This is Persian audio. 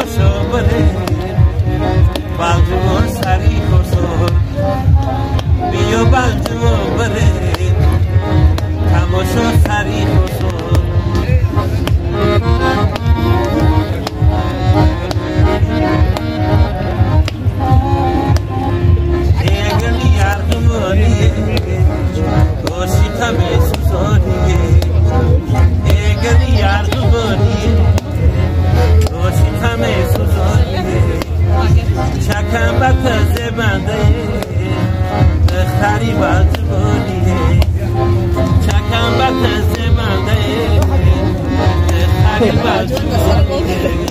تماشا بره بلجمون سری خسور بیا بلجمون بره تماشا سری خسور اگر یارگمونیه گوشی تمه سوزانیه اگر یارگمونیه گوشی تمه سوزانیه چکم بتازه بنده بختری بلجمونیه چکم بتازه بنده بختری بلجمونیه